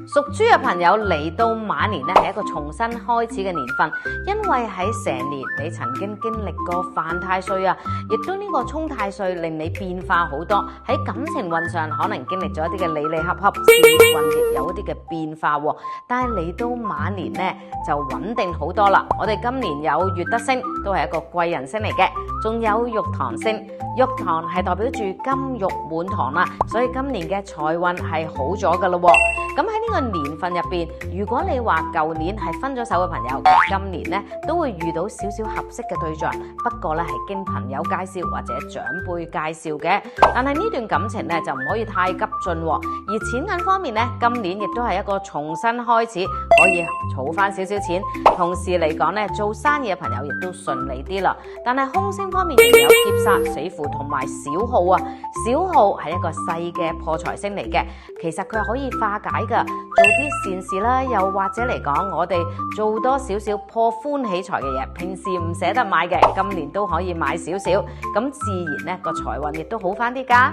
屬豬嘅朋友嚟到馬年咧，係一個重新開始嘅年份，因為喺成年你曾經經歷過犯太歲啊，亦都呢個沖太歲令你變化好多，喺感情運上可能經歷咗一啲嘅離離合合，事業運亦有一啲嘅變化喎。但係嚟到馬年咧就穩定好多啦。我哋今年有月德星，都係一個貴人星嚟嘅，仲有玉堂星，玉堂係代表住金玉滿堂啦，所以今年嘅財運係好咗噶咯喎。咁喺呢個年份入邊，如果你話舊年係分咗手嘅朋友，今年咧都會遇到少少合適嘅對象，不過咧係經朋友介紹或者長輩介紹嘅。但係呢段感情咧就唔可以太急進喎。而錢銀方面咧，今年亦都係一個重新開始，可以儲翻少少錢。同時嚟講咧，做生意嘅朋友亦都順利啲啦。但係空星方面仍有劫煞、死符同埋小耗啊。小耗係一個細嘅破財星嚟嘅，其實佢可以化解㗎，做啲善事啦，又或者嚟講，我哋做多少少破歡喜財嘅嘢，平時唔捨得買嘅，今年都可以買少少，咁自然咧個財運亦都好翻啲㗎。